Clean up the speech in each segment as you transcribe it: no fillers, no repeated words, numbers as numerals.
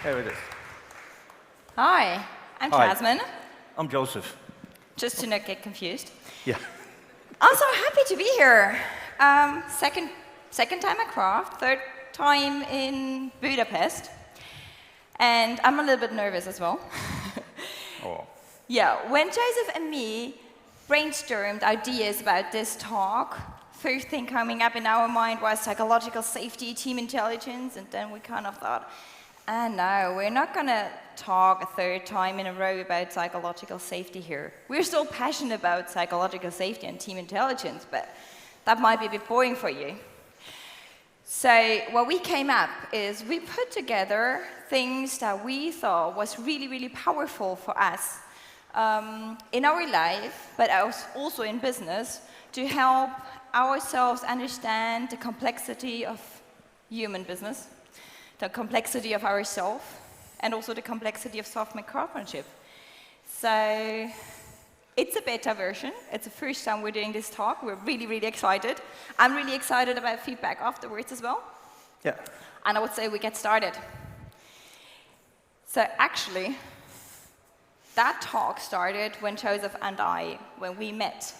There it is. Hi, I'm Hi. Jasmine, I'm Joseph. just to not get confused. Yeah. I'm so happy to be here. Second time at Craft, third time in Budapest. And I'm a little bit nervous as well. Oh. Yeah, when Joseph and me brainstormed ideas about this talk, first thing coming up in our mind was psychological safety, team intelligence, and then we kind of thought, no, we're not going to talk a third time in a row about psychological safety here. We're still passionate about psychological safety and team intelligence, but that might be a bit boring for you. So what we came up is we put together things that we thought was really, really powerful for us in our life, but also in business, to help ourselves understand the complexity of human business, the complexity of ourselves, and also the complexity of software craftsmanship. So it's a beta version. It's the first time we're doing this talk. We're really, really excited. I'm really excited about feedback afterwards as well. Yeah. And I would say we get started. So actually, that talk started when Joseph and when we met.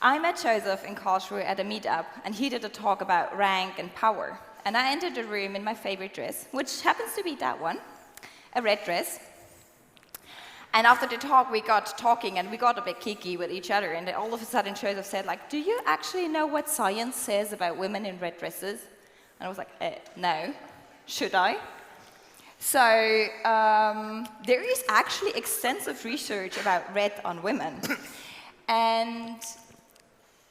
I met Joseph in Karlsruhe at a meetup, and he did a talk about rank and power. And I entered the room in my favorite dress, which happens to be that one, a red dress. And after the talk, we got talking, and we got a bit kiki with each other. And then all of a sudden, Joseph said, do you actually know what science says about women in red dresses? And I was like, no. Should I? So there is actually extensive research about red on women. And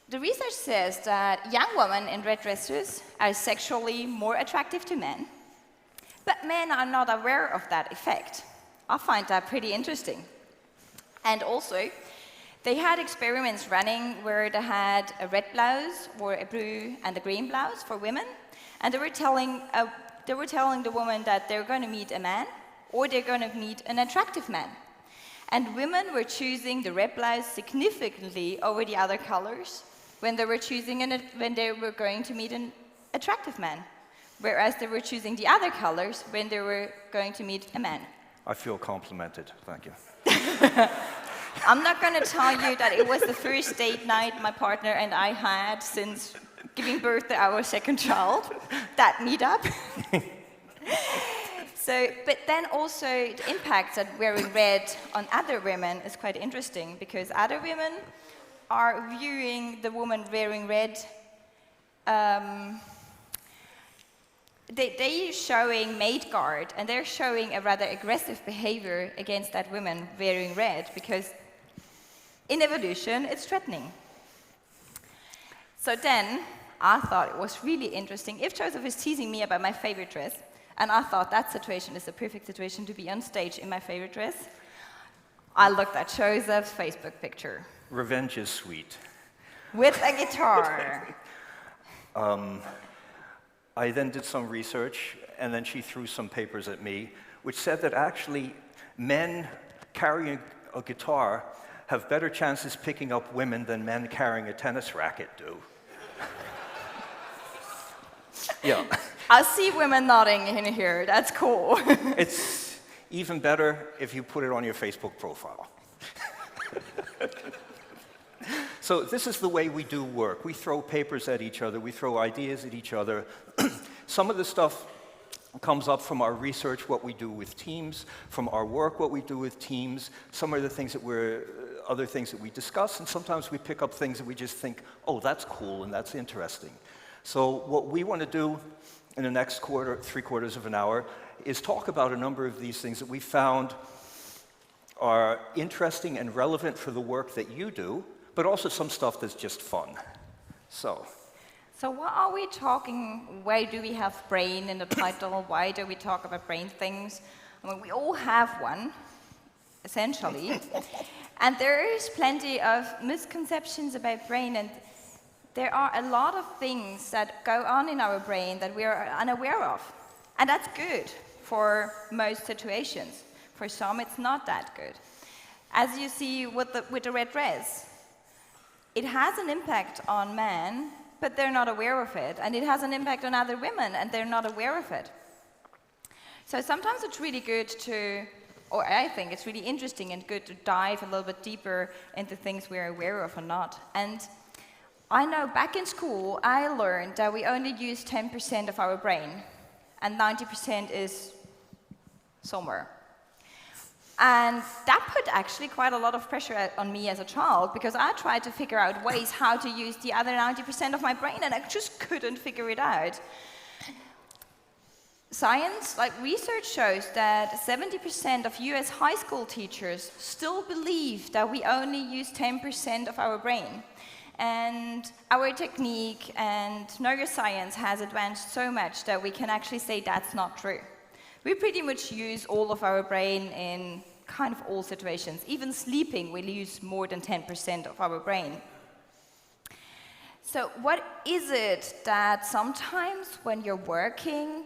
the research says that young women in red dresses are sexually more attractive to men, but men are not aware of that effect. I find that pretty interesting. And also, they had experiments running where they had a red blouse or a blue and a green blouse for women, and they were telling the woman that they're going to meet a man or they're going to meet an attractive man. And women were choosing the red blouse significantly over the other colors when they were going to meet an attractive man, whereas they were choosing the other colors when they were going to meet a man. I feel complimented. Thank you. I'm not going to tell you that it was the first date night my partner and I had since giving birth to our second child, that meetup. But then also the impact that wearing red on other women is quite interesting, because other women are viewing the woman wearing red. They're showing mate guard, and they're showing a rather aggressive behavior against that woman wearing red, because in evolution, it's threatening. So then, I thought it was really interesting. If Joseph is teasing me about my favorite dress, and I thought that situation is the perfect situation to be on stage in my favorite dress, I looked at Joseph's Facebook picture. Revenge is sweet. With a guitar. I then did some research, and then she threw some papers at me, which said that actually men carrying a guitar have better chances picking up women than men carrying a tennis racket do. Yeah. I see women nodding in here. That's cool. It's even better if you put it on your Facebook profile. So this is the way we do work. We throw papers at each other. We throw ideas at each other. Some of the stuff comes up from our research, what we do with teams, from our work, what we do with teams. Some are the things that other things that we discuss, and sometimes we pick up things that we just think, oh, that's cool and that's interesting. So what we want to do in the next three-quarters of an hour is talk about a number of these things that we found are interesting and relevant for the work that you do, but also some stuff that's just fun. So what are we talking? Why do we have brain in the title? Why do we talk about brain things? I mean, we all have one, essentially. And there is plenty of misconceptions about brain, and there are a lot of things that go on in our brain that we are unaware of. And that's good for most situations. For some, it's not that good. As you see with the red dress, it has an impact on men, but they're not aware of it. And it has an impact on other women, and they're not aware of it. So sometimes it's really good to, or I think it's really interesting and good to dive a little bit deeper into things we're aware of or not. And I know back in school, I learned that we only use 10% of our brain, and 90% is somewhere. And that put actually quite a lot of pressure on me as a child, because I tried to figure out ways how to use the other 90% of my brain, and I just couldn't figure it out. Science, like research shows that 70% of US high school teachers still believe that we only use 10% of our brain. And our technique and neuroscience has advanced so much that we can actually say that's not true. We pretty much use all of our brain in kind of all situations. Even sleeping, we use more than 10% of our brain. So what is it that sometimes when you're working,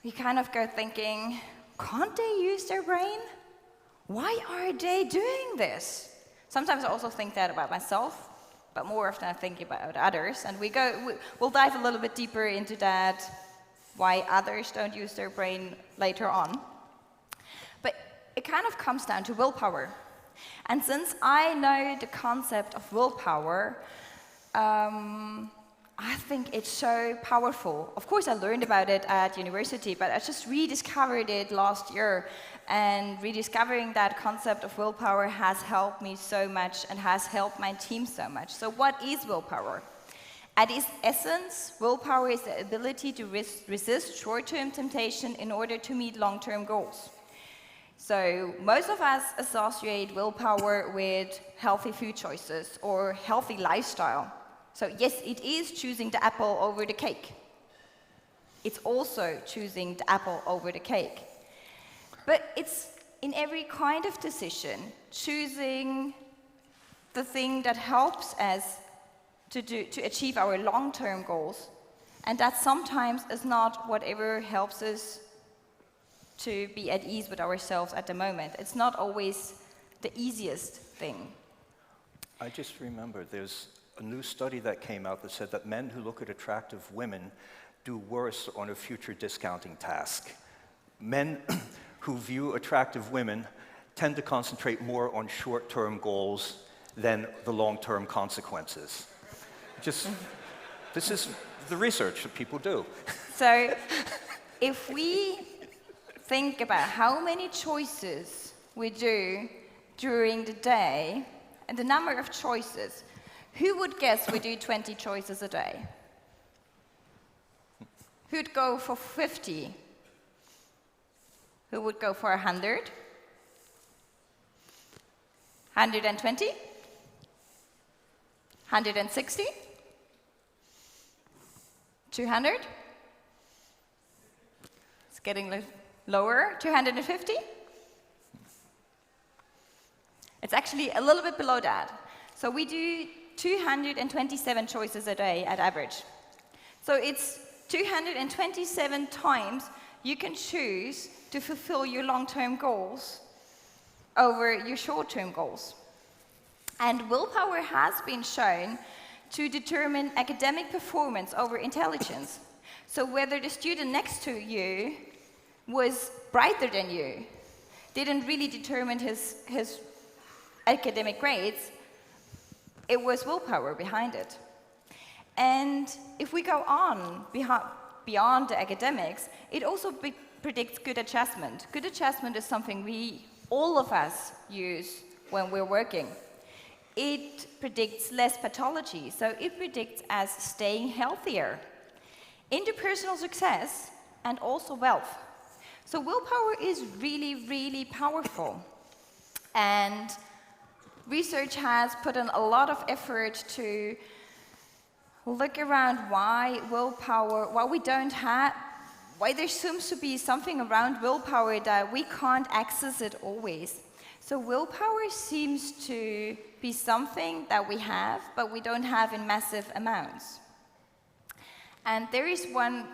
you kind of go thinking, can't they use their brain? Why are they doing this? Sometimes I also think that about myself, but more often I think about others. And we'll dive a little bit deeper into that, why others don't use their brain later on. But it kind of comes down to willpower. And since I know the concept of willpower, I think it's so powerful. Of course, I learned about it at university, but I just rediscovered it last year. And rediscovering that concept of willpower has helped me so much and has helped my team so much. So what is willpower? At its essence, willpower is the ability to resist short-term temptation in order to meet long-term goals. So most of us associate willpower with healthy food choices or healthy lifestyle. So yes, it is choosing the apple over the cake. It's also choosing the apple over the cake. But it's in every kind of decision, choosing the thing that helps us to achieve our long-term goals. And that sometimes is not whatever helps us to be at ease with ourselves at the moment. It's not always the easiest thing. I just remember there's a new study that came out that said that men who look at attractive women do worse on a future discounting task. Men who view attractive women tend to concentrate more on short-term goals than the long-term consequences. This is the research that people do. So if we think about how many choices we do during the day and the number of choices, who would guess we do 20 choices a day? Who'd go for 50? Who would go for 100? 120? 160? 200? It's getting lower. 250? It's actually a little bit below that. So we do 227 choices a day at average. So it's 227 times you can choose to fulfill your long-term goals over your short-term goals. And willpower has been shown to determine academic performance over intelligence. So whether the student next to you was brighter than you didn't really determine his academic grades. It was willpower behind it. And if we go on beyond the academics, it also predicts good adjustment. Good adjustment is something all of us use when we're working. It predicts less pathology, so it predicts us staying healthier, interpersonal success, and also wealth. So willpower is really, really powerful. And research has put in a lot of effort to look around why there seems to be something around willpower that we can't access it always. So willpower seems to be something that we have, but we don't have in massive amounts. And there is one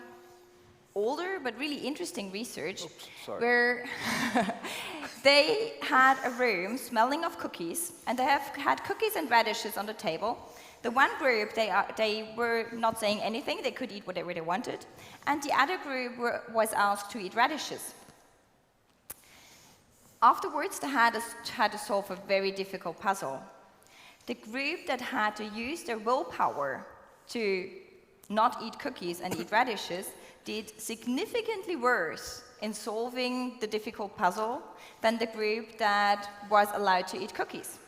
older but really interesting research where they had a room smelling of cookies, and they have had cookies and radishes on the table. The one group, they were not saying anything, they could eat whatever they wanted, and the other group was asked to eat radishes. Afterwards, they had to solve a very difficult puzzle. The group that had to use their willpower to not eat cookies and eat radishes did significantly worse in solving the difficult puzzle than the group that was allowed to eat cookies.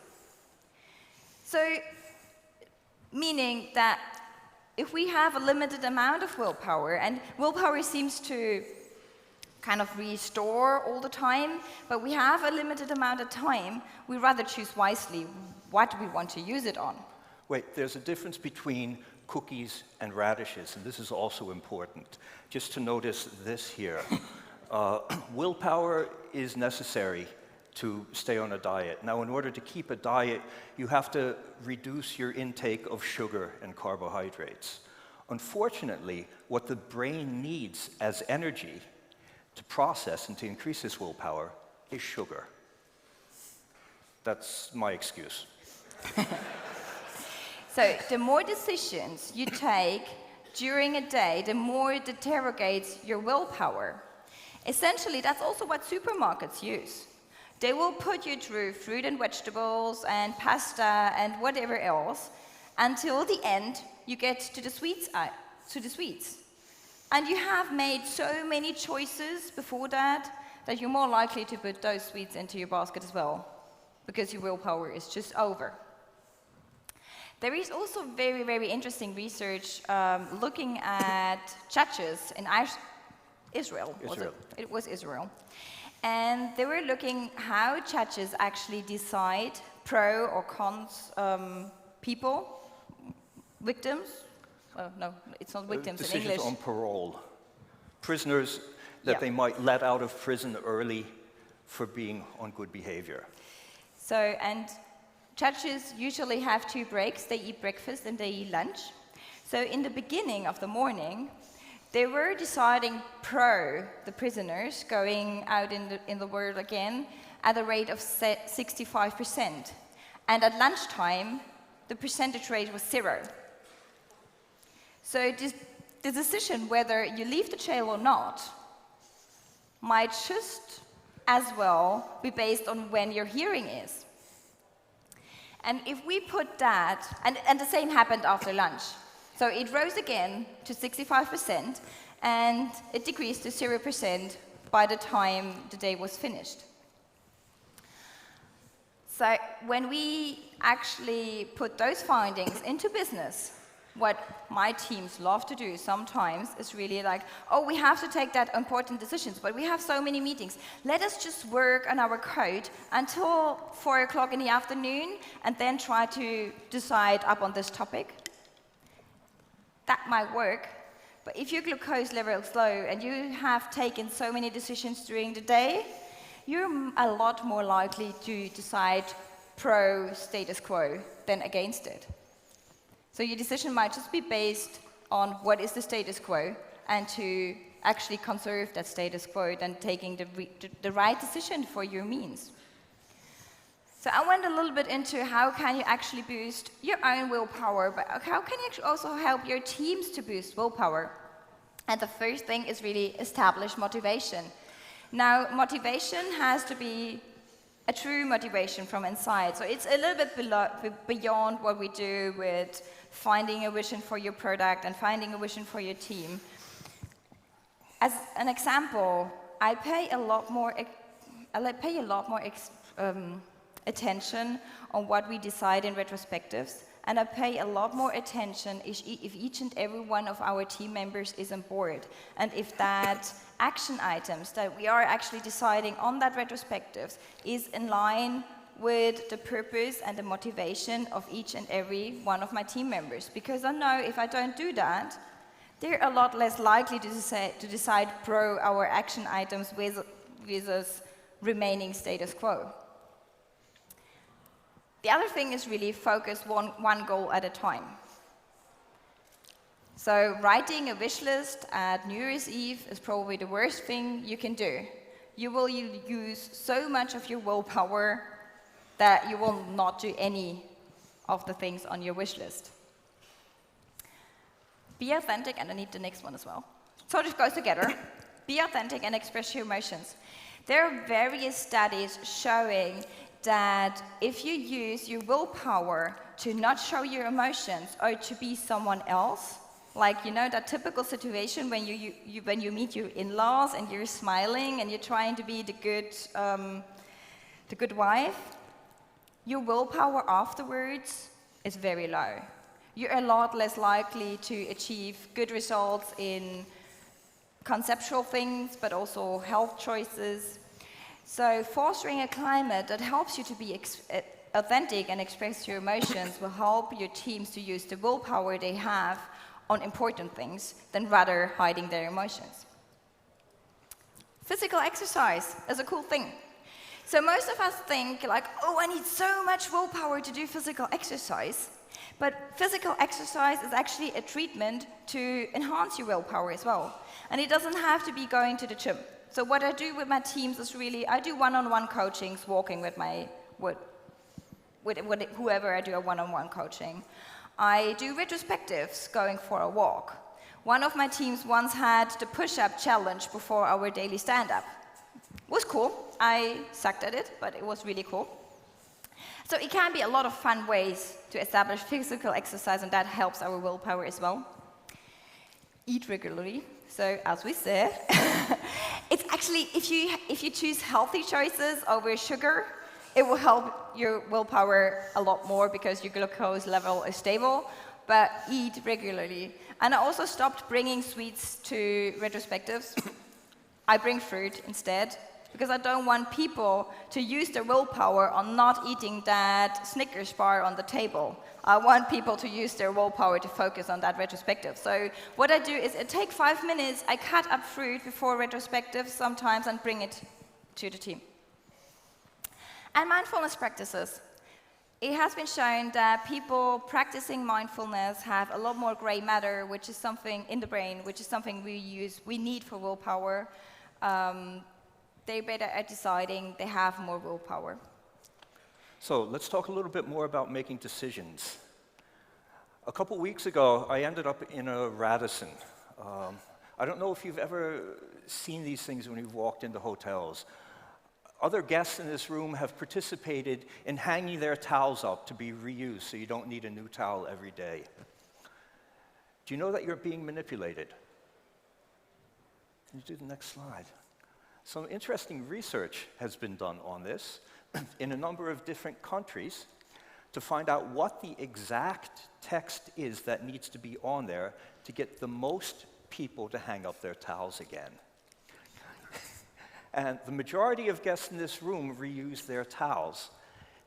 So, meaning that if we have a limited amount of willpower, and willpower seems to kind of restore all the time, but we have a limited amount of time, we rather choose wisely what we want to use it on. Wait, there's a difference between cookies and radishes, and this is also important. Just to notice this here. Willpower is necessary to stay on a diet. Now, in order to keep a diet, you have to reduce your intake of sugar and carbohydrates. Unfortunately, what the brain needs as energy to process and to increase its willpower is sugar. That's my excuse. So the more decisions you take during a day, the more it interrogates your willpower. Essentially, that's also what supermarkets use. They will put you through fruit and vegetables and pasta and whatever else until the end you get to the sweets. And you have made so many choices before that you're more likely to put those sweets into your basket as well, because your willpower is just over. There is also very, very interesting research looking at churches in Israel. It was Israel. And they were looking how churches actually decide pro or cons people, victims. No, it's not victims in English. Decisions on parole. Prisoners that they might let out of prison early for being on good behavior. So, and churches usually have 2 breaks. They eat breakfast and they eat lunch. So in the beginning of the morning, they were deciding pro the prisoners going out in the world again at a rate of 65%. And at lunchtime, the percentage rate was 0. So the decision whether you leave the jail or not might just as well be based on when your hearing is. And if we put that, and the same happened after lunch. So it rose again to 65%, and it decreased to 0% by the time the day was finished. So when we actually put those findings into business, what my teams love to do sometimes is really like, oh, we have to take that important decisions, but we have so many meetings. Let us just work on our code until 4 o'clock in the afternoon and then try to decide up on this topic. That might work, but if your glucose level is low and you have taken so many decisions during the day, you're a lot more likely to decide pro status quo than against it. So your decision might just be based on what is the status quo, and to actually conserve that status quo than taking the right decision for your means. So I went a little bit into how can you actually boost your own willpower, but how can you actually also help your teams to boost willpower? And the first thing is really establish motivation. Now, motivation has to be a true motivation from inside. So it's a little bit beyond what we do with finding a vision for your product and finding a vision for your team. As an example, I pay a lot more attention on what we decide in retrospectives, and I pay a lot more attention if each and every one of our team members is on board, and if that action items that we are actually deciding on that retrospectives is in line with the purpose and the motivation of each and every one of my team members. Because I know if I don't do that, they're a lot less likely to decide pro our action items with us remaining status quo. The other thing is really focus one goal at a time. So writing a wish list at New Year's Eve is probably the worst thing you can do. You will use so much of your willpower that you will not do any of the things on your wish list. Be authentic, and I need the next one as well. So it just goes together. Be authentic and express your emotions. There are various studies showing that if you use your willpower to not show your emotions or to be someone else, like, you know, that typical situation when you meet your in-laws and you're smiling and you're trying to be the good wife, your willpower afterwards is very low. You're a lot less likely to achieve good results in conceptual things, but also health choices. So fostering a climate that helps you to be authentic and express your emotions will help your teams to use the willpower they have on important things than rather hiding their emotions. Physical exercise is a cool thing. So most of us think like, oh, I need so much willpower to do physical exercise. But physical exercise is actually a treatment to enhance your willpower as well. And it doesn't have to be going to the gym. So what I do with my teams is really, I do one-on-one coachings, walking with whoever I do a one-on-one coaching. I do retrospectives, going for a walk. One of my teams once had the push-up challenge before our daily stand-up. It was cool. I sucked at it, but it was really cool. So it can be a lot of fun ways to establish physical exercise, and that helps our willpower as well. Eat regularly. So as we said, it's actually, if you choose healthy choices over sugar, it will help your willpower a lot more because your glucose level is stable, but eat regularly. And I also stopped bringing sweets to retrospectives. I bring fruit instead, because I don't want people to use their willpower on not eating that Snickers bar on the table. I want people to use their willpower to focus on that retrospective. So what I do is I take 5 minutes, I cut up fruit before retrospectives sometimes and bring it to the team. And mindfulness practices. It has been shown that people practicing mindfulness have a lot more gray matter, which is something in the brain, which is something we need for willpower. They're better at deciding, they have more willpower. So let's talk a little bit more about making decisions. A couple weeks ago, I ended up in a Radisson. I don't know if you've ever seen these things when you've walked into hotels. Other guests in this room have participated in hanging their towels up to be reused, so you don't need a new towel every day. Do you know that you're being manipulated? Can you do the next slide? Some interesting research has been done on this in a number of different countries to find out what the exact text is that needs to be on there to get the most people to hang up their towels again. And the majority of guests in this room reuse their towels,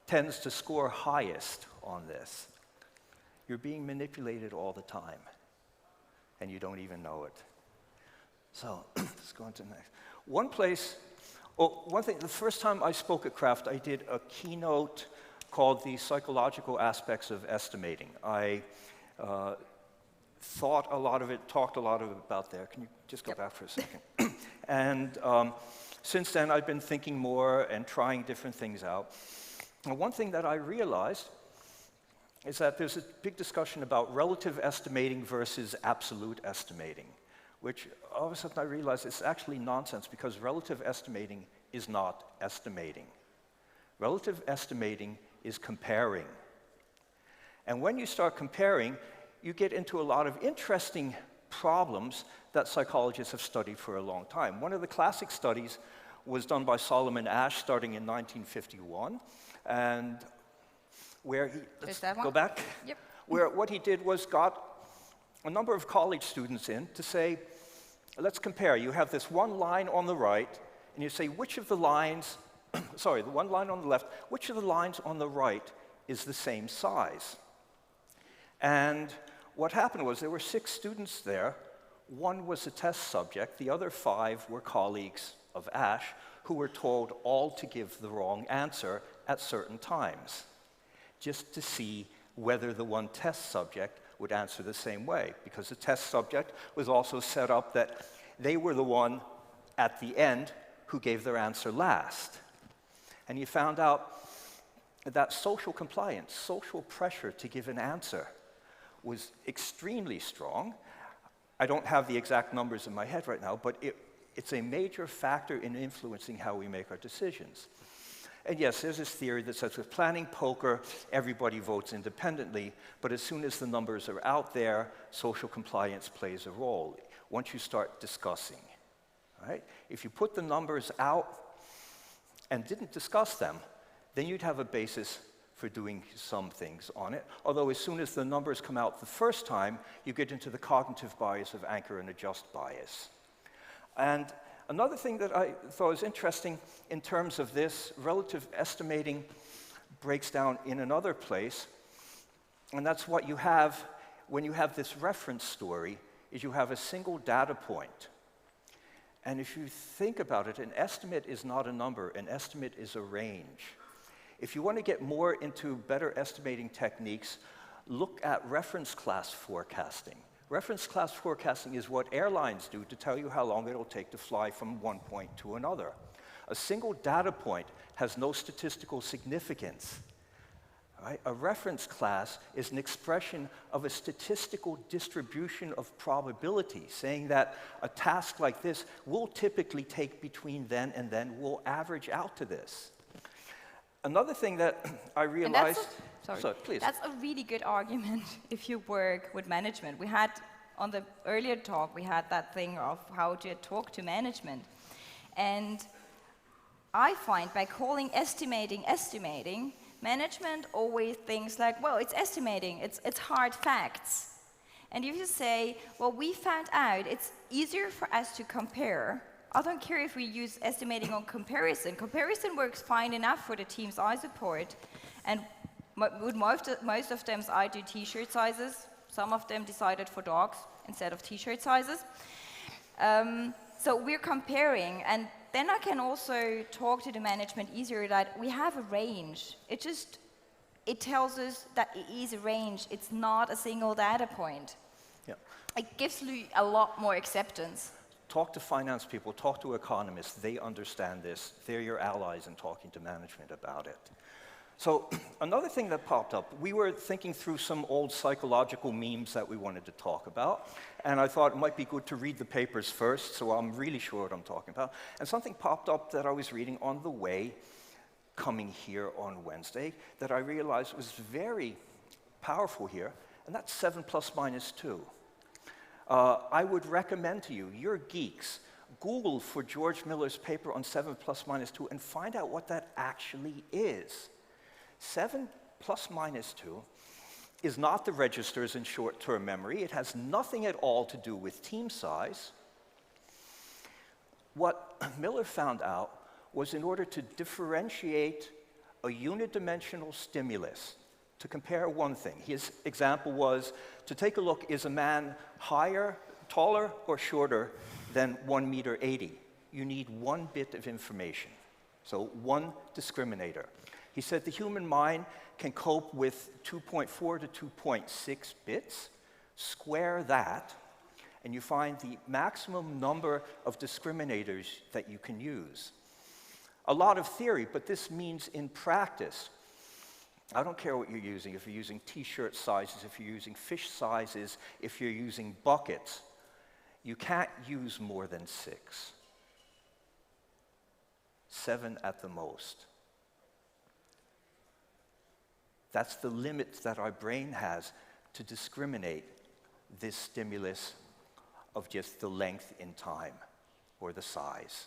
tends to score highest on this. You're being manipulated all the time, and you don't even know it. So let's go on to the next. One thing, the first time I spoke at Craft, I did a keynote called The Psychological Aspects of Estimating. I thought a lot of it, talked a lot of it about there. Can you just go back for a second? And since then, I've been thinking more and trying different things out. And one thing that I realized is that there's a big discussion about relative estimating versus absolute estimating, which all of a sudden I realized it's actually nonsense because relative estimating is not estimating. Relative estimating is comparing. And when you start comparing, you get into a lot of interesting problems that psychologists have studied for a long time. One of the classic studies was done by Solomon Asch starting in 1951, and where he, let's go back, Yep. where what he did was got a number of college students in to say, let's compare. You have this one line on the right, and you say which of the lines, sorry, the one line on the left, which of the lines on the right is the same size? And what happened was there were 6 students there. One was a test subject. The other 5 were colleagues of Asch who were told all to give the wrong answer at certain times, just to see whether the one test subject would answer the same way, because the test subject was also set up that they were the one at the end who gave their answer last. And you found out that social compliance, social pressure to give an answer was extremely strong. I don't have the exact numbers in my head right now, but it's a major factor in influencing how we make our decisions. And yes, there's this theory that says with planning poker, everybody votes independently, but as soon as the numbers are out there, social compliance plays a role. Once you start discussing, right? If you put the numbers out and didn't discuss them, then you'd have a basis for doing some things on it. Although as soon as the numbers come out the first time, you get into the cognitive bias of anchor and adjust bias. And another thing that I thought was interesting in terms of this, relative estimating breaks down in another place, and that's what you have when you have this reference story, is you have a single data point. And if you think about it, an estimate is not a number, an estimate is a range. If you want to get more into better estimating techniques, look at reference class forecasting. Reference class forecasting is what airlines do to tell you how long it'll take to fly from one point to another. A single data point has no statistical significance. Right? A reference class is an expression of a statistical distribution of probability, saying that a task like this will typically take between then and then, will average out to this. Another thing that I realized... Sorry, please. That's a really good argument if you work with management. We had, on the earlier talk, we had that thing of how to talk to management. And I find by calling estimating, management always thinks like, well, it's estimating, it's hard facts. And if you say, well, we found out it's easier for us to compare, I don't care if we use estimating on comparison. Comparison works fine enough for the teams I support. And with most of them, I do t-shirt sizes. Some of them decided for dogs instead of t-shirt sizes. So we're comparing, and then I can also talk to the management easier that we have a range. It tells us that it is a range. It's not a single data point. Yeah. It gives you a lot more acceptance. Talk to finance people, talk to economists. They understand this. They're your allies in talking to management about it. So another thing that popped up, we were thinking through some old psychological memes that we wanted to talk about, and I thought it might be good to read the papers first, so I'm really sure what I'm talking about. And something popped up that I was reading on the way coming here on Wednesday that I realized was very powerful here, and that's 7 plus minus 2. I would recommend to you, you're geeks, Google for George Miller's paper on 7 plus minus 2 and find out what that actually is. 7 plus minus 2 is not the registers in short-term memory. It has nothing at all to do with team size. What Miller found out was in order to differentiate a unidimensional stimulus, to compare one thing. His example was to take a look, is a man higher, taller, or shorter than 1.80 meters? You need one bit of information, so one discriminator. He said the human mind can cope with 2.4 to 2.6 bits. Square that, and you find the maximum number of discriminators that you can use. A lot of theory, but this means in practice. I don't care what you're using, if you're using t-shirt sizes, if you're using fish sizes, if you're using buckets, you can't use more than 6. 7 at the most. That's the limit that our brain has to discriminate this stimulus of just the length in time or the size.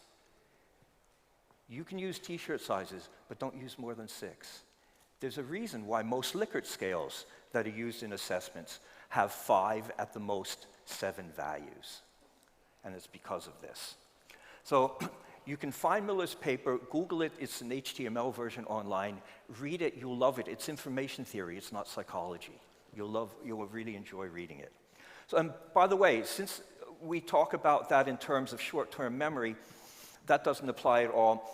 You can use t-shirt sizes, but don't use more than 6. There's a reason why most Likert scales that are used in assessments have 5, at the most 7 values. And it's because of this. So you can find Miller's paper, Google it, it's an HTML version online, read it, you'll love it. It's information theory, it's not psychology. You'll really enjoy reading it. So, and by the way, since we talk about that in terms of short-term memory, that doesn't apply at all.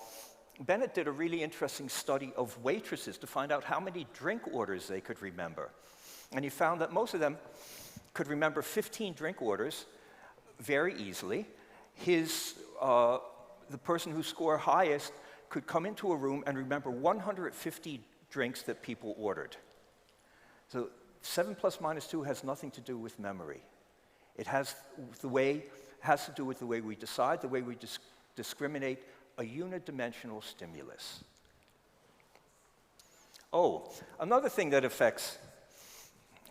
Bennett did a really interesting study of waitresses to find out how many drink orders they could remember. And he found that most of them could remember 15 drink orders very easily. The person who scored highest could come into a room and remember 150 drinks that people ordered. So 7 plus minus 2 has nothing to do with memory. It has to do with the way we decide, the way we discriminate a unidimensional stimulus. Oh, another thing that affects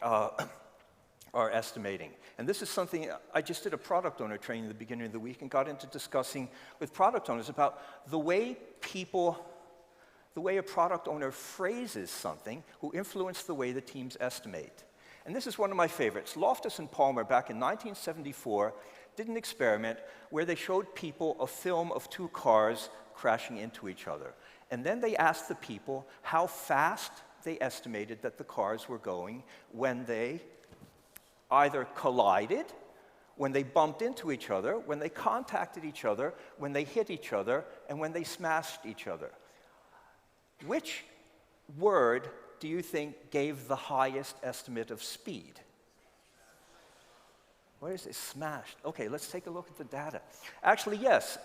our estimating, and this is something, I just did a product owner training at the beginning of the week and got into discussing with product owners about the way a product owner phrases something will influence the way the teams estimate. And this is one of my favorites. Loftus and Palmer, back in 1974, did an experiment where they showed people a film of two cars crashing into each other. And then they asked the people how fast they estimated that the cars were going when they either collided, when they bumped into each other, when they contacted each other, when they hit each other, and when they smashed each other. Which word do you think gave the highest estimate of speed? What is it? Smashed. Okay, let's take a look at the data. Actually, yes.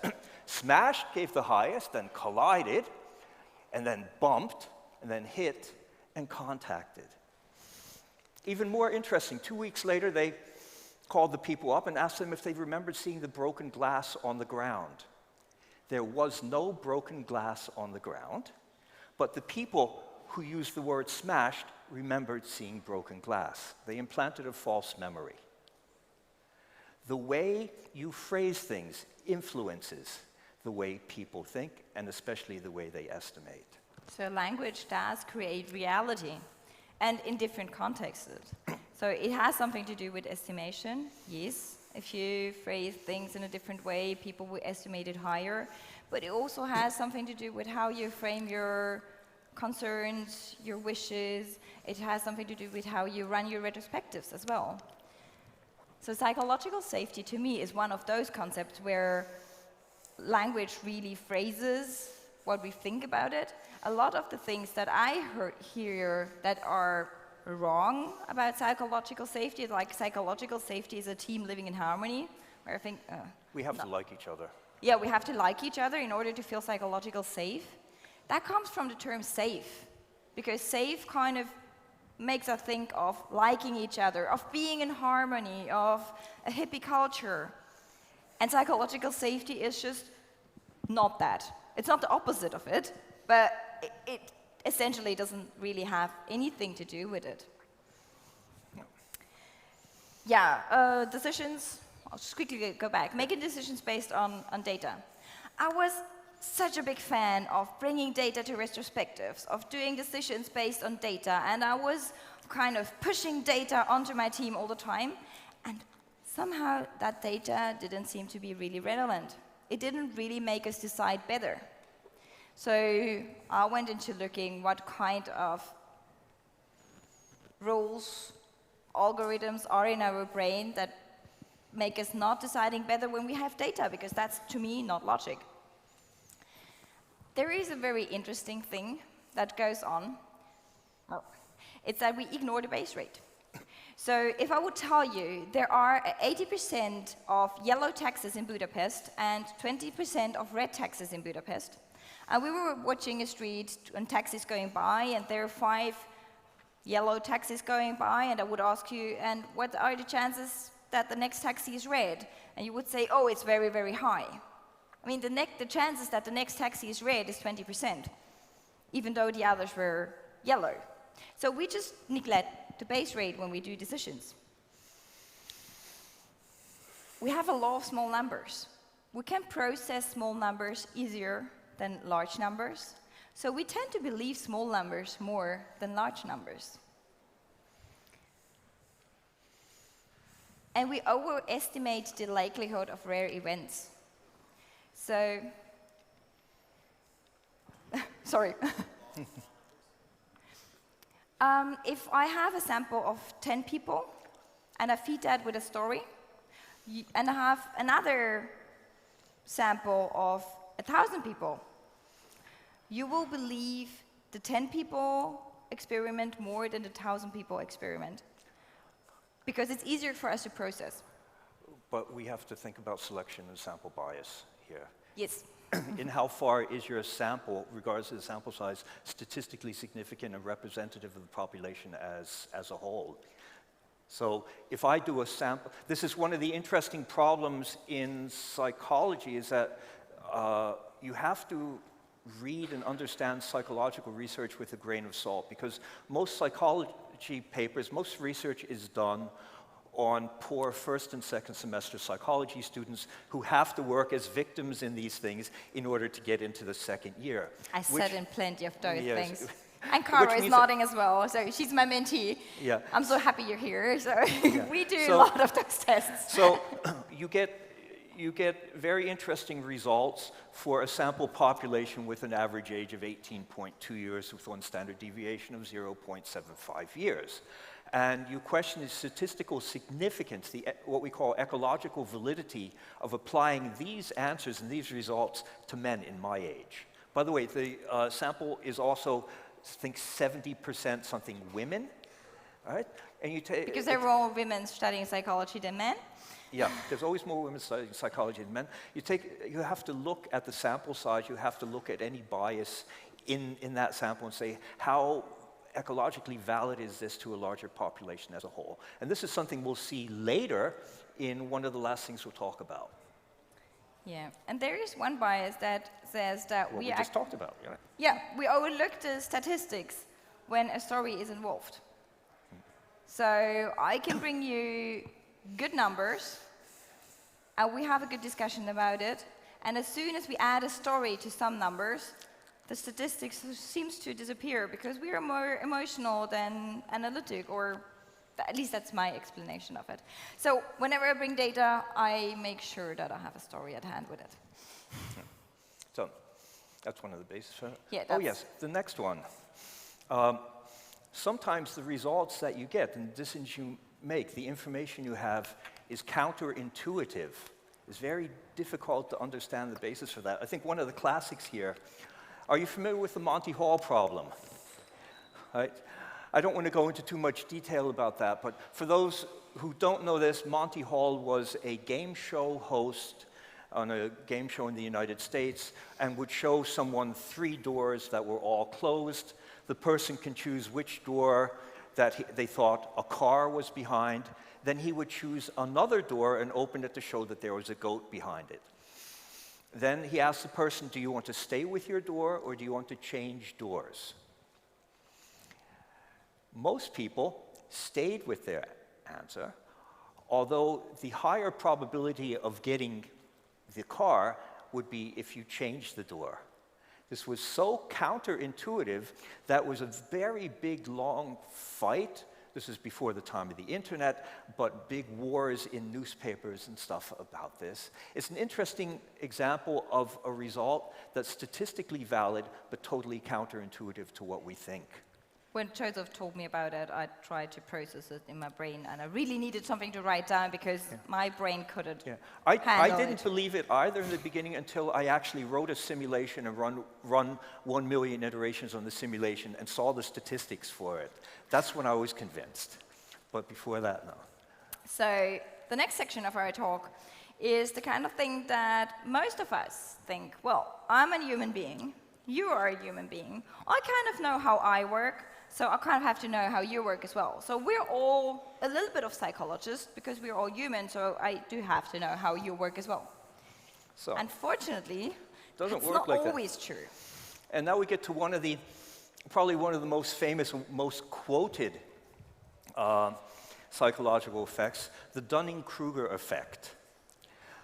Smashed gave the highest, then collided, and then bumped, and then hit, and contacted. Even more interesting, 2 weeks later, they called the people up and asked them if they remembered seeing the broken glass on the ground. There was no broken glass on the ground, but the people who used the word smashed remembered seeing broken glass. They implanted a false memory. The way you phrase things influences the way people think, and especially the way they estimate. So language does create reality, and in different contexts. So it has something to do with estimation, yes. If you phrase things in a different way, people will estimate it higher. But it also has something to do with how you frame your concerns, your wishes. It has something to do with how you run your retrospectives as well. So psychological safety, to me, is one of those concepts where language really phrases what we think about it. A lot of the things that I hear that are wrong about psychological safety, like psychological safety is a team living in harmony, where I think... we have to like each other. Yeah, we have to like each other in order to feel psychological safe. That comes from the term safe, because safe kind of makes us think of liking each other, of being in harmony, of a hippie culture. And psychological safety is just not that. It's not the opposite of it, but it essentially doesn't really have anything to do with it. Yeah, decisions, I'll just quickly go back. Making decisions based on data. I was such a big fan of bringing data to retrospectives, of doing decisions based on data, and I was kind of pushing data onto my team all the time, and somehow that data didn't seem to be really relevant. It didn't really make us decide better. So I went into looking what kind of rules, algorithms are in our brain that make us not deciding better when we have data, because that's, to me, not logic. There is a very interesting thing that goes on. It's that we ignore the base rate. So if I would tell you there are 80% of yellow taxis in Budapest and 20% of red taxis in Budapest, and we were watching a street and taxis going by, and there are 5 yellow taxis going by, and I would ask you, and what are the chances that the next taxi is red? And you would say, oh, it's very, very high. I mean, the chances that the next taxi is red is 20%, even though the others were yellow. So we just neglect the base rate when we do decisions. We have a law of small numbers. We can process small numbers easier than large numbers, so we tend to believe small numbers more than large numbers. And we overestimate the likelihood of rare events. So, sorry. If I have a sample of 10 people, and I feed that with a story, and I have another sample of 1,000 people, you will believe the 10 people experiment more than the 1,000 people experiment, because it's easier for us to process. But we have to think about selection and sample bias here. Yes. In how far is your sample, regardless of the sample size, statistically significant and representative of the population as a whole? So if I do a sample, this is one of the interesting problems in psychology, is that you have to read and understand psychological research with a grain of salt, because most psychology papers, most research is done on poor first and second semester psychology students who have to work as victims in these things in order to get into the second year. I said in plenty of those Yes. things. And Cara is nodding as well, so she's my mentee. Yeah. I'm so happy you're here. So we do a So- lot of those tests. So you get very interesting results for a sample population with an average age of 18.2 years with one standard deviation of 0.75 years. And you question the statistical significance, what we call ecological validity of applying these answers and these results to men in my age. By the way, the sample is also, I think, 70% something women, all right? And you take Because there were more women studying psychology than men. Yeah, there's always more women studying psychology than men. You have to look at the sample size, you have to look at any bias in that sample and say, how ecologically valid is this to a larger population as a whole? And this is something we'll see later in one of the last things we'll talk about. Yeah, and there is one bias that says that What we just talked about, right? Yeah, we overlook the statistics when a story is involved. So I can bring you good numbers, and we have a good discussion about it. And as soon as we add a story to some numbers, the statistics seems to disappear because we are more emotional than analytic, or at least that's my explanation of it. So whenever I bring data, I make sure that I have a story at hand with it. So that's one of the bases for it. Yeah, oh yes, the next one. Sometimes the results that you get and the decisions you make, the information you have, is counterintuitive. It's very difficult to understand the basis for that. I think one of the classics here, are you familiar with the Monty Hall problem? Right? I don't want to go into too much detail about that, but for those who don't know this, Monty Hall was a game show host on a game show in the United States and would show someone 3 doors that were all closed. The person can choose which door that they thought a car was behind. Then he would choose another door and open it to show that there was a goat behind it. Then he asked the person, do you want to stay with your door or do you want to change doors? Most people stayed with their answer, although the higher probability of getting the car would be if you changed the door. This was so counterintuitive that was a very big, long fight. This is before the time of the internet, but big wars in newspapers and stuff about this. It's an interesting example of a result that's statistically valid, but totally counterintuitive to what we think. When Joseph told me about it, I tried to process it in my brain, and I really needed something to write down because my brain couldn't I handle didn't it. believe it either in the beginning until I actually wrote a simulation and run 1 million iterations on the simulation and saw the statistics for it. That's when I was convinced. But before that, no. So the next section of our talk is the kind of thing that most of us think, well, I'm a human being, you are a human being, I kind of know how I work, so I kind of have to know how you work as well. So we're all a little bit of psychologists because we're all human, so I do have to know how you work as well. So Unfortunately, doesn't it's work not like that. always true. And now we get to probably one of the most famous, most quoted psychological effects, the Dunning-Kruger effect.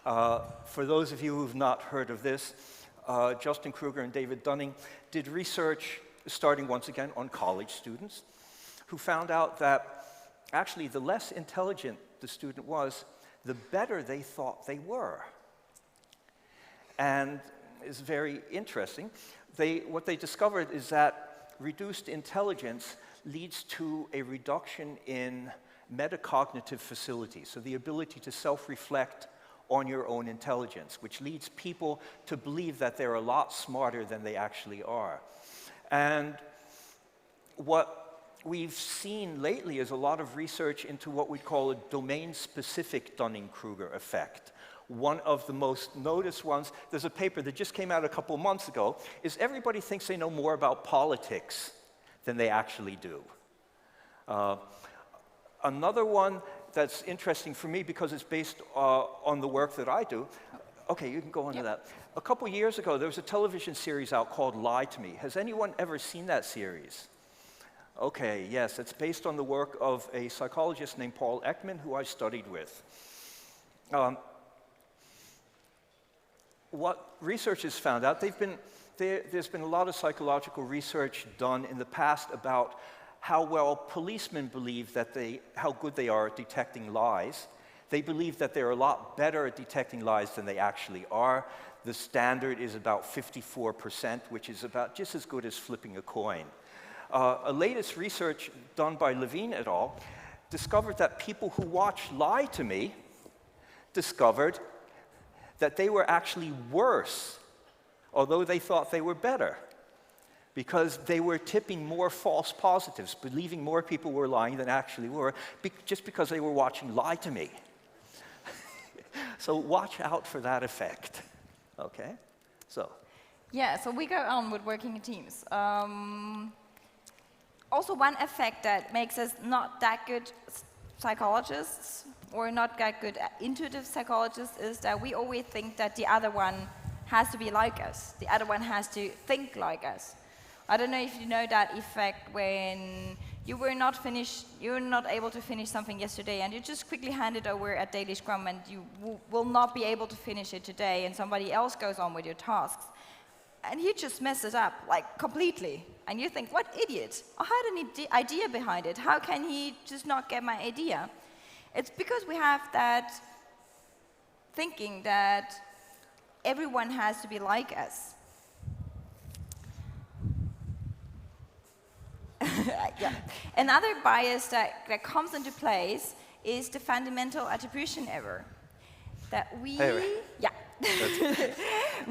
For those of you who've not heard of this, Justin Kruger and David Dunning did research, starting once again on college students, who found out that actually the less intelligent the student was, the better they thought they were. And it's very interesting. What they discovered is that reduced intelligence leads to a reduction in metacognitive facilities, so the ability to self-reflect on your own intelligence, which leads people to believe that they're a lot smarter than they actually are. And what we've seen lately is a lot of research into what we call a domain-specific Dunning-Kruger effect. One of the most noticed ones, there's a paper that just came out a couple months ago, is everybody thinks they know more about politics than they actually do. Another one that's interesting for me because it's based on the work that I do. Okay, you can go on to that. A couple years ago, there was a television series out called Lie to Me. Has anyone ever seen that series? Okay, yes, it's based on the work of a psychologist named Paul Ekman, who I studied with. What researchers found out, there's been a lot of psychological research done in the past about how well policemen believe that how good they are at detecting lies. They believe that they're a lot better at detecting lies than they actually are. The standard is about 54%, which is about just as good as flipping a coin. A latest research done by Levine et al. Discovered that people who watch Lie to Me discovered that they were actually worse, although they thought they were better, because they were tipping more false positives, believing more people were lying than actually were, just because they were watching Lie to Me. So watch out for that effect, okay? So. Yeah, so we go on with working in teams. Also, one effect that makes us not that good psychologists or not that good intuitive psychologists is that we always think that the other one has to be like us. The other one has to think like us. I don't know if you know that effect when you were not able to finish something yesterday and you just quickly hand it over at daily scrum and you will not be able to finish it today and somebody else goes on with your tasks. And you just mess it up, like, completely. And you think, what idiot? I had an idea behind it. How can he just not get my idea? It's because we have that thinking that everyone has to be like us. Yeah. Another bias that comes into place is the fundamental attribution error. That we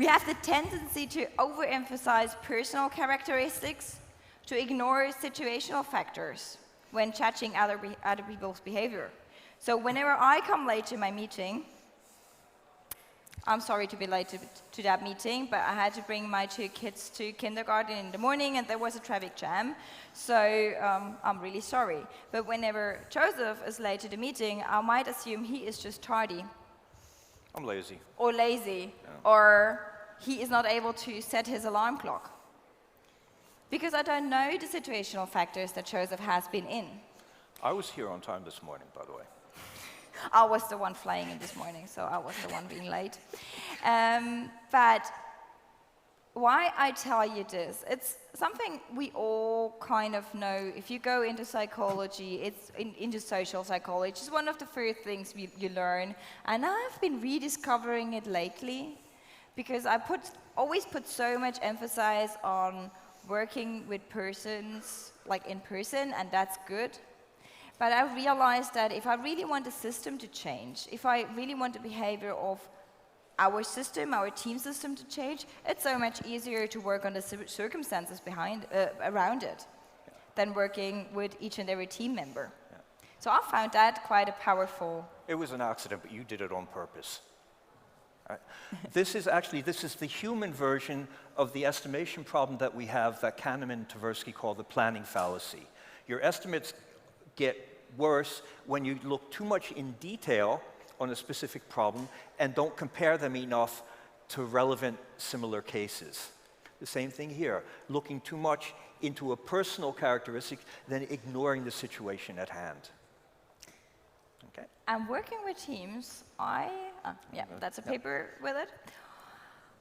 have the tendency to overemphasize personal characteristics, to ignore situational factors when judging other people's behavior. So whenever I come late to my meeting, I'm sorry to be late to that meeting, but I had to bring my 2 kids to kindergarten in the morning and there was a traffic jam. So I'm really sorry. But whenever Joseph is late to the meeting, I might assume he is just tardy. I'm lazy. Or lazy. Yeah. Or he is not able to set his alarm clock. Because I don't know the situational factors that Joseph has been in. I was here on time this morning, by the way. I was the one flying in this morning, so I was the one being late. But why I tell you this, it's something we all kind of know. If you go into psychology, it's into social psychology. It's one of the first things you learn. And I've been rediscovering it lately because I always put so much emphasis on working with persons, like in person, and that's good. But I realized that if I really want the system to change, if I really want the behavior of our system, our team system to change, it's so much easier to work on the circumstances around it than working with each and every team member. Yeah. So I found that quite a powerful... It was an accident, but you did it on purpose. Right. This is the human version of the estimation problem that we have that Kahneman and Tversky call the planning fallacy. Your estimates get worse when you look too much in detail on a specific problem and don't compare them enough to relevant similar cases. The same thing here, looking too much into a personal characteristic, then ignoring the situation at hand. Okay. And working with teams, that's a paper with it.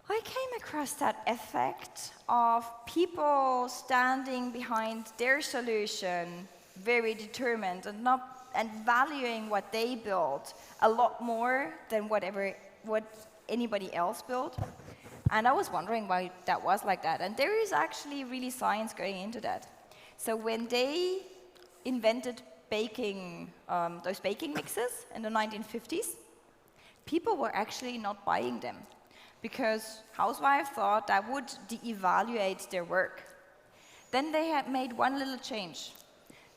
I came across that effect of people standing behind their solution, very determined and valuing what they built a lot more than what anybody else built. And I was wondering why that was like that. And there is actually really science going into that. So when they invented baking, those baking mixes in the 1950s, people were actually not buying them because housewives thought that would de-evaluate their work. Then they had made one little change.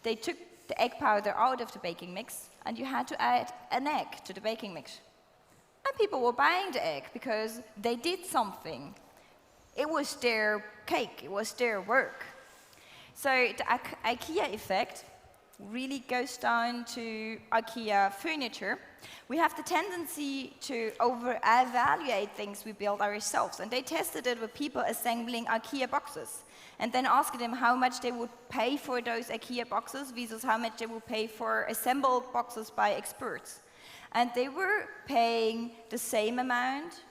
They took the egg powder out of the baking mix, and you had to add an egg to the baking mix. And people were buying the egg because they did something. It was their cake, it was their work. So the IKEA effect really goes down to IKEA furniture, we have the tendency to over-evaluate things we build ourselves. And they tested it with people assembling IKEA boxes, and then asked them how much they would pay for those IKEA boxes versus how much they would pay for assembled boxes by experts. And they were paying the same amount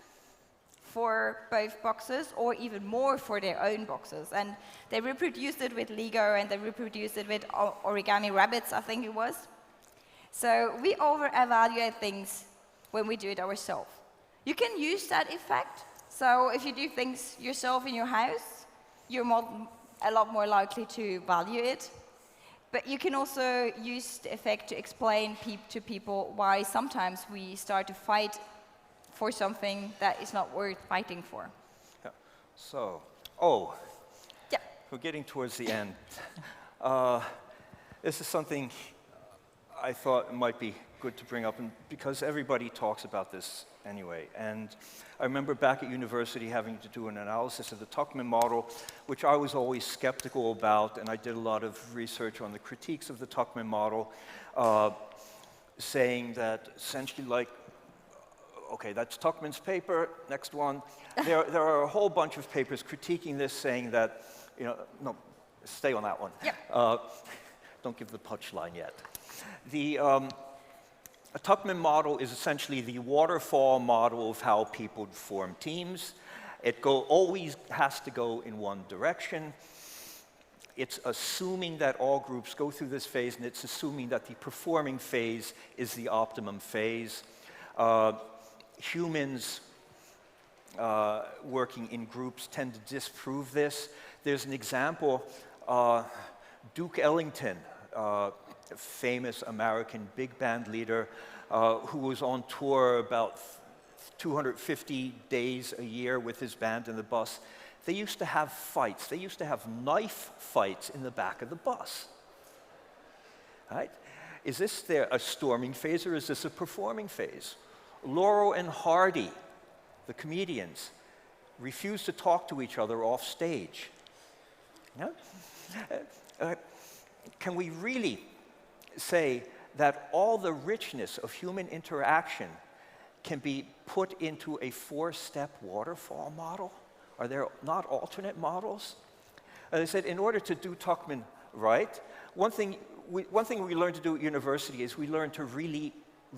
for both boxes, or even more for their own boxes. And they reproduced it with Lego, and they reproduced it with origami rabbits, I think it was. So we over-evaluate things when we do it ourselves. You can use that effect. So if you do things yourself in your house, you're a lot more likely to value it. But you can also use the effect to explain to people why sometimes we start to fight for something that is not worth fighting for. Yeah. So, yeah. We're getting towards the end. This is something I thought might be good to bring up, because everybody talks about this anyway. And I remember back at university having to do an analysis of the Tuckman model, which I was always skeptical about, and I did a lot of research on the critiques of the Tuckman model, saying that essentially, like, okay, that's Tuckman's paper, next one. There are a whole bunch of papers critiquing this, saying that, no, stay on that one. Yep. Don't give the punchline yet. The Tuckman model is essentially the waterfall model of how people form teams. It always has to go in one direction. It's assuming that all groups go through this phase, and it's assuming that the performing phase is the optimum phase. Humans working in groups tend to disprove this. There's an example, Duke Ellington, famous American big band leader who was on tour about 250 days a year with his band in the bus. They used to have fights. They used to have knife fights in the back of the bus. Right? Is this a storming phase, or is this a performing phase? Laurel and Hardy, the comedians, refused to talk to each other off stage. Yeah? Can we really say that all the richness of human interaction can be put into a 4-step waterfall model? Are there not alternate models? As I said, in order to do Tuckman right, one thing we learn to do at university is we learn to really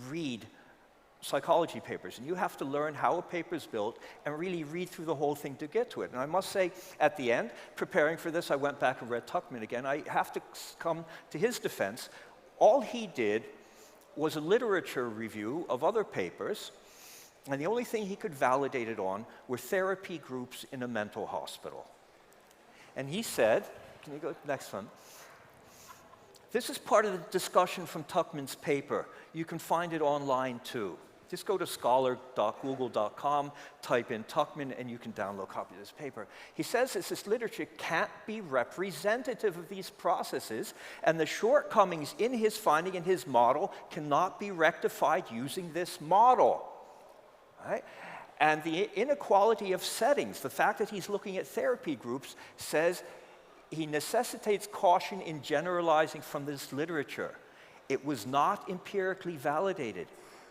read psychology papers. And you have to learn how a paper is built and really read through the whole thing to get to it. And I must say, at the end, preparing for this, I went back and read Tuckman again. I have to come to his defense. All he did was a literature review of other papers, and the only thing he could validate it on were therapy groups in a mental hospital. And he said, can you go to the next one? This is part of the discussion from Tuckman's paper. You can find it online too. Just go to scholar.google.com, type in Tuckman, and you can download a copy of this paper. He says this literature can't be representative of these processes, and the shortcomings in his finding and his model cannot be rectified using this model. Right? And the inequality of settings, the fact that he's looking at therapy groups, says he necessitates caution in generalizing from this literature. It was not empirically validated.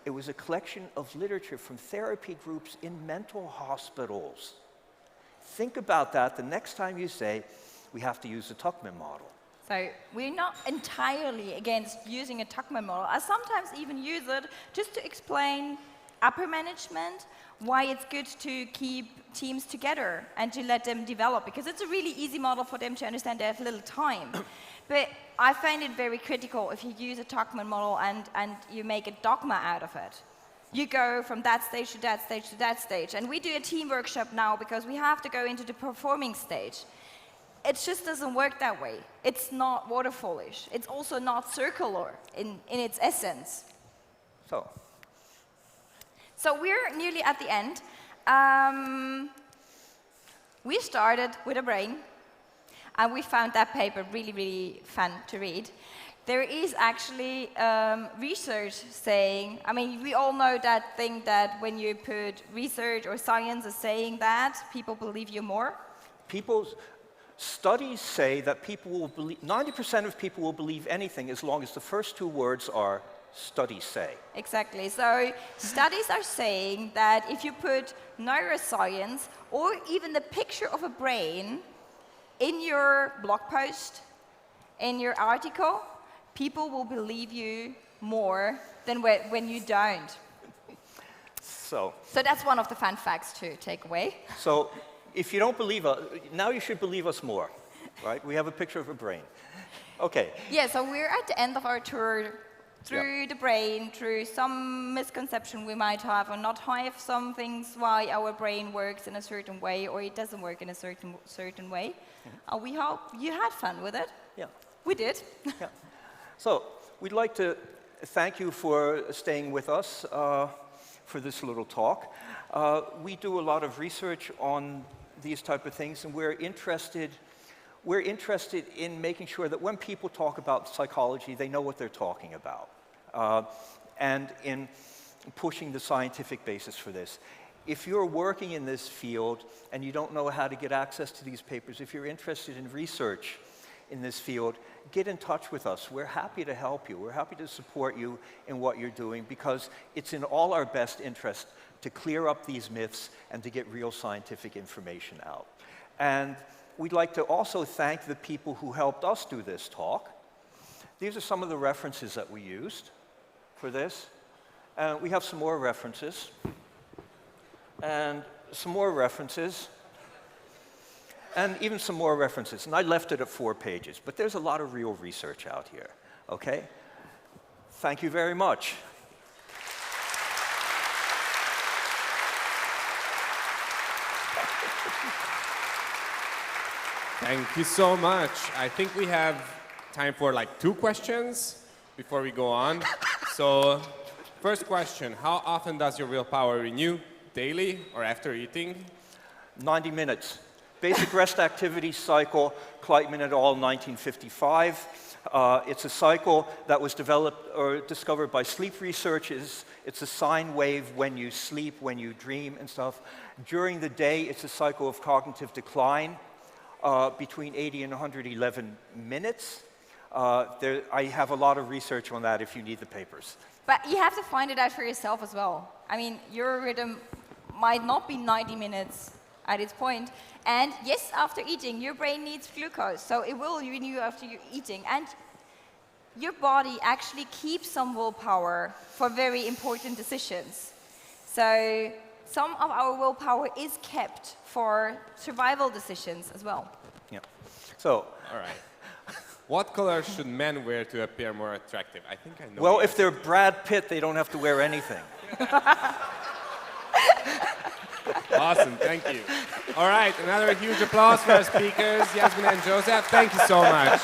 It was a collection of literature from therapy groups in mental hospitals. Think about that the next time you say, we have to use the Tuckman model. So we're not entirely against using a Tuckman model. I sometimes even use it just to explain upper management why it's good to keep teams together and to let them develop, because it's a really easy model for them to understand. They have little time. But I find it very critical if you use a Tuckman model and you make a dogma out of it. You go from that stage to that stage to that stage. And we do a team workshop now because we have to go into the performing stage. It just doesn't work that way. It's not waterfallish. It's also not circular in its essence. So we're nearly at the end. We started with a brain, and we found that paper really, really fun to read. There is actually research saying, I mean, we all know that thing that when you put research or science is saying that, people believe you more. studies say that people will believe, 90% of people will believe anything as long as the first two words are studies say. Exactly. So studies are saying that if you put neuroscience or even the picture of a brain in your blog post, in your article, people will believe you more than when you don't. So that's one of the fun facts to take away. So if you don't believe us, now you should believe us more, right? We have a picture of a brain. Okay. Yeah, so we're at the end of our tour through the brain, through some misconception we might have or not have some things why our brain works in a certain way or it doesn't work in a certain way. We hope you had fun with it. Yeah. We did. Yeah. So we'd like to thank you for staying with us for this little talk. We do a lot of research on these type of things, and we're interested in making sure that when people talk about psychology, they know what they're talking about, and in pushing the scientific basis for this. If you're working in this field and you don't know how to get access to these papers, if you're interested in research in this field, get in touch with us. We're happy to help you. We're happy to support you in what you're doing because it's in all our best interest to clear up these myths and to get real scientific information out. And we'd like to also thank the people who helped us do this talk. These are some of the references that we used for this. We have some more references. And some more references. And even some more references. And I left it at 4 pages, but there's a lot of real research out here, okay? Thank you very much. Thank you so much. I think we have time for like 2 questions before we go on. So, first question, how often does your willpower renew? Daily or after eating? 90 minutes. Basic rest activity cycle, Kleitman et al., 1955. It's a cycle that was developed or discovered by sleep researchers. It's a sine wave when you sleep, when you dream and stuff. During the day, it's a cycle of cognitive decline between 80 and 111 minutes. I have a lot of research on that if you need the papers. But you have to find it out for yourself as well. I mean, your rhythm might not be 90 minutes at its point. And yes, after eating, your brain needs glucose, so it will renew after you're eating. And your body actually keeps some willpower for very important decisions. So some of our willpower is kept for survival decisions as well. Yeah. So. All right. What color should men wear to appear more attractive? I think I know. Well, if they're Brad Pitt, they don't have to wear anything. Awesome, thank you. All right, another huge applause for our speakers, Jasmine and Joseph. Thank you so much.